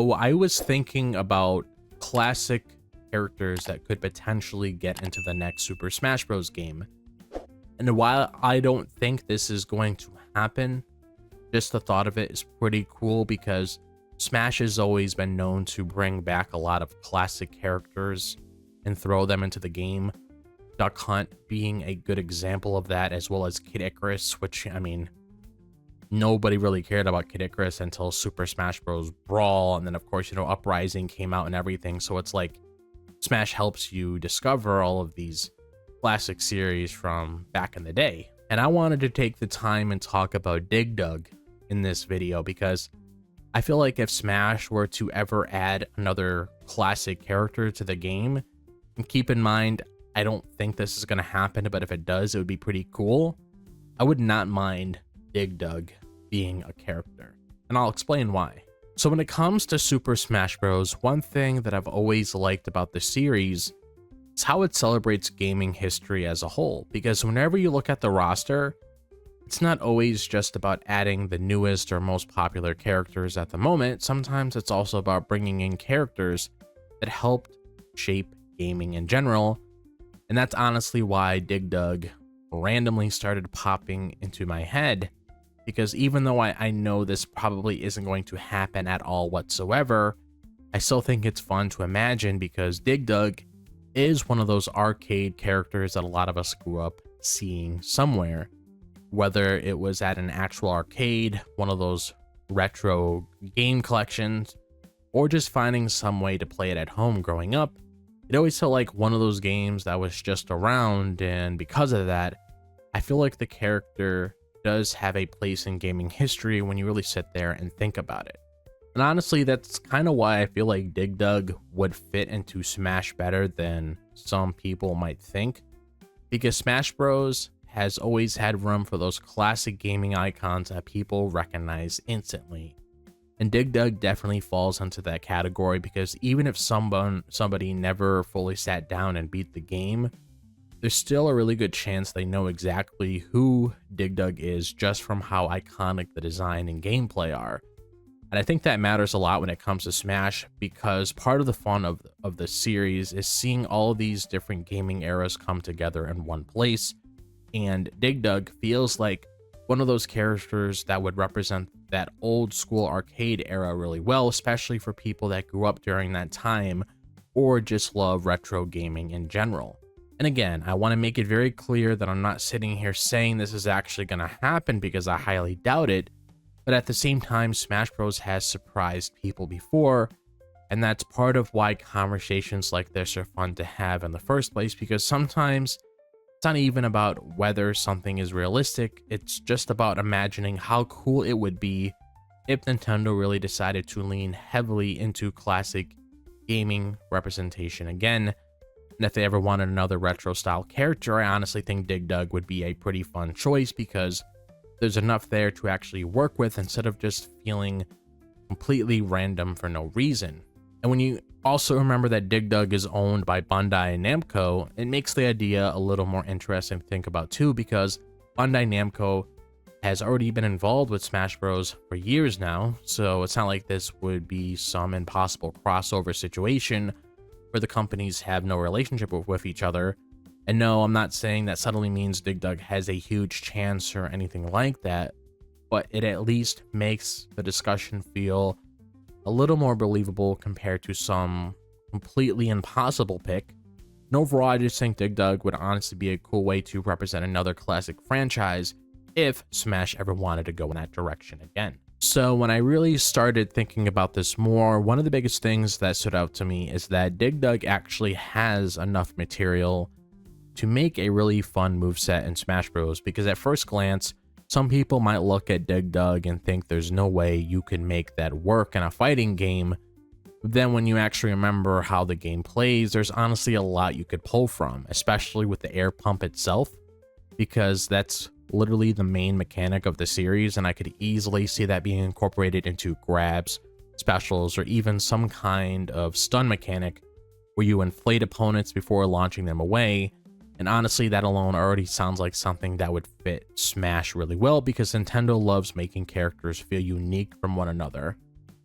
So I was thinking about classic characters that could potentially get into the next Super Smash Bros. Game. And while I don't think this is going to happen, just the thought of it is pretty cool because Smash has always been known to bring back a lot of classic characters and throw them into the game. Duck Hunt being a good example of that, as well as Kid Icarus, which, I mean, nobody really cared about Kid Icarus until Super Smash Bros. Brawl, and then of course, Uprising came out and everything, so it's like Smash helps you discover all of these classic series from back in the day. And I wanted to take the time and talk about Dig Dug in this video because I feel like if Smash were to ever add another classic character to the game, and keep in mind, I don't think this is going to happen, but if it does, it would be pretty cool. I would not mind Dig Dug being a character, and I'll explain why. So when it comes to Super Smash Bros., one thing that I've always liked about the series is how it celebrates gaming history as a whole, because whenever you look at the roster, it's not always just about adding the newest or most popular characters at the moment. Sometimes it's also about bringing in characters that helped shape gaming in general, and that's honestly why Dig Dug randomly started popping into my head, because even though I know this probably isn't going to happen at all whatsoever, I still think it's fun to imagine because Dig Dug is one of those arcade characters that a lot of us grew up seeing somewhere, whether it was at an actual arcade, one of those retro game collections, or just finding some way to play it at home growing up. It always felt like one of those games that was just around, and because of that, I feel like the character does have a place in gaming history when you really sit there and think about it. And honestly, that's kind of why I feel like Dig Dug would fit into Smash better than some people might think, because Smash Bros. Has always had room for those classic gaming icons that people recognize instantly. And Dig Dug definitely falls into that category because even if somebody never fully sat down and beat the game, there's still a really good chance they know exactly who Dig Dug is just from how iconic the design and gameplay are. And I think that matters a lot when it comes to Smash, because part of the fun of the series is seeing all these different gaming eras come together in one place. And Dig Dug feels like one of those characters that would represent that old school arcade era really well, especially for people that grew up during that time or just love retro gaming in general. And again, I want to make it very clear that I'm not sitting here saying this is actually going to happen because I highly doubt it, but at the same time, Smash Bros. Has surprised people before, and that's part of why conversations like this are fun to have in the first place, because sometimes it's not even about whether something is realistic, it's just about imagining how cool it would be if Nintendo really decided to lean heavily into classic gaming representation again. And if they ever wanted another retro style character, I honestly think Dig Dug would be a pretty fun choice because there's enough there to actually work with instead of just feeling completely random for no reason. And when you also remember that Dig Dug is owned by Bandai Namco, it makes the idea a little more interesting to think about too, because Bandai Namco has already been involved with Smash Bros. For years now, so it's not like this would be some impossible crossover situation where the companies have no relationship with each other. And no, I'm not saying that suddenly means Dig Dug has a huge chance or anything like that, but it at least makes the discussion feel a little more believable compared to some completely impossible pick. And overall, I just think Dig Dug would honestly be a cool way to represent another classic franchise if Smash ever wanted to go in that direction again. So when I really started thinking about this more, one of the biggest things that stood out to me is that Dig Dug actually has enough material to make a really fun moveset in Smash Bros. Because at first glance, some people might look at Dig Dug and think there's no way you can make that work in a fighting game. But then when you actually remember how the game plays, there's honestly a lot you could pull from, especially with the air pump itself, because that's literally the main mechanic of the series, and I could easily see that being incorporated into grabs, specials, or even some kind of stun mechanic where you inflate opponents before launching them away. And honestly, that alone already sounds like something that would fit Smash really well, because Nintendo loves making characters feel unique from one another.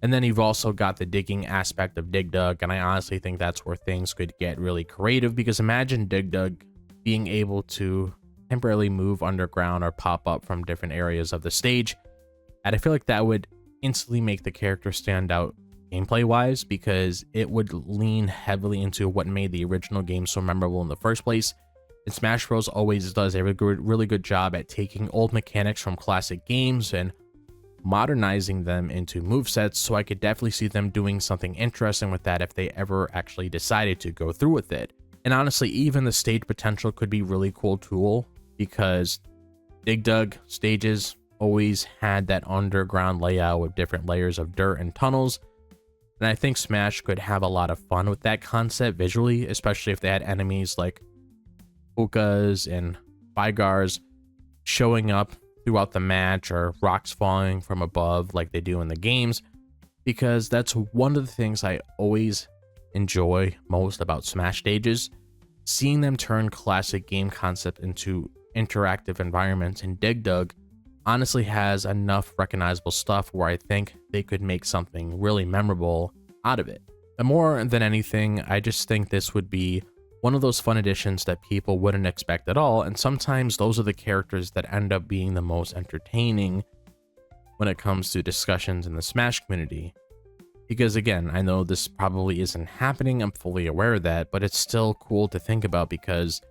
And then you've also got the digging aspect of Dig Dug, and I honestly think that's where things could get really creative, because imagine Dig Dug being able to temporarily move underground or pop up from different areas of the stage. And I feel like that would instantly make the character stand out gameplay wise, because it would lean heavily into what made the original game so memorable in the first place. And Smash Bros always does a really good job at taking old mechanics from classic games and modernizing them into movesets, so I could definitely see them doing something interesting with that if they ever actually decided to go through with it. And honestly, even the stage potential could be really cool tool, because Dig Dug stages always had that underground layout with different layers of dirt and tunnels. And I think Smash could have a lot of fun with that concept visually, especially if they had enemies like Pukas and Bygars showing up throughout the match, or rocks falling from above like they do in the games, because that's one of the things I always enjoy most about Smash stages, seeing them turn classic game concept into interactive environments. And Dig Dug honestly has enough recognizable stuff where I think they could make something really memorable out of it. And more than anything, I just think this would be one of those fun additions that people wouldn't expect at all, and sometimes those are the characters that end up being the most entertaining when it comes to discussions in the Smash community. Because again, I know this probably isn't happening, I'm fully aware of that, but it's still cool to think about, because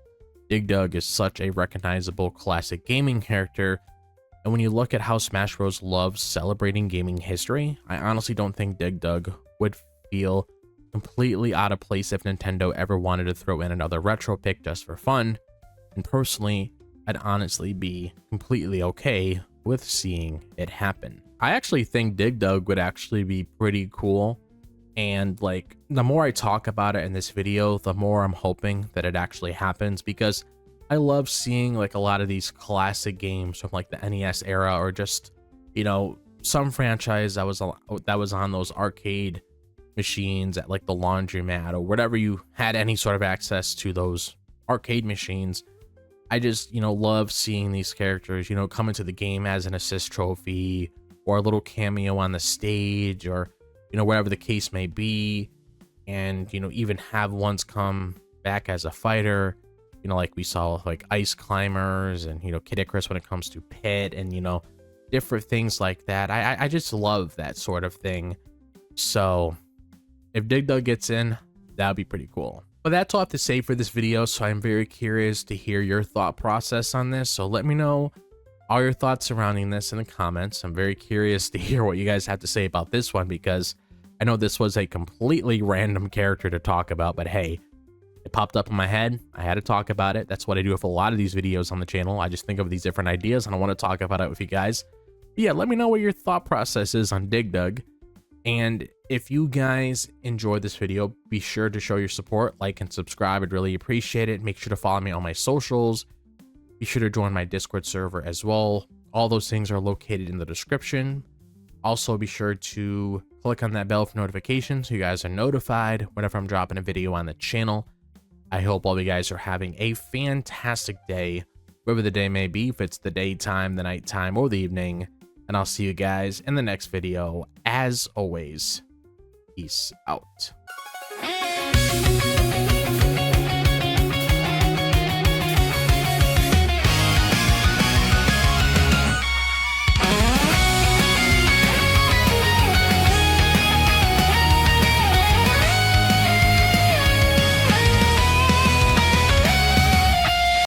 Dig Dug is such a recognizable classic gaming character. And when you look at how Smash Bros loves celebrating gaming history, I honestly don't think Dig Dug would feel completely out of place if Nintendo ever wanted to throw in another retro pick just for fun. And personally, I'd honestly be completely okay with seeing it happen. I actually think Dig Dug would actually be pretty cool, and like, the more I talk about it in this video, the more I'm hoping that it actually happens, because I love seeing like a lot of these classic games from like the NES era, or just, you know, some franchise that was on those arcade machines at like the laundromat, or whatever you had any sort of access to those arcade machines. I just, you know, love seeing these characters, you know, come into the game as an assist trophy, or a little cameo on the stage, or, you know, whatever the case may be. And, you know, even have ones come back as a fighter, you know, like we saw like Ice Climbers and, you know, Kid Icarus when it comes to Pit, and, you know, different things like that. I just love that sort of thing. So if Dig Dug gets in, that would be pretty cool. But that's all I have to say for this video, so I'm very curious to hear your thought process on this. So let me know all your thoughts surrounding this in the comments. I'm very curious to hear what you guys have to say about this one, because I know this was a completely random character to talk about, but hey, it popped up in my head. I had to talk about it. That's what I do with a lot of these videos on the channel. I just think of these different ideas and I want to talk about it with you guys. But yeah, let me know what your thought process is on Dig Dug. And if you guys enjoyed this video, be sure to show your support, like and subscribe. I'd really appreciate it. Make sure to follow me on my socials. Be sure to join my Discord server as well. All those things are located in the description. Also, be sure to click on that bell for notifications so you guys are notified whenever I'm dropping a video on the channel. I hope all you guys are having a fantastic day, wherever the day may be, if it's the daytime, the nighttime, or the evening. And I'll see you guys in the next video. As always, peace out.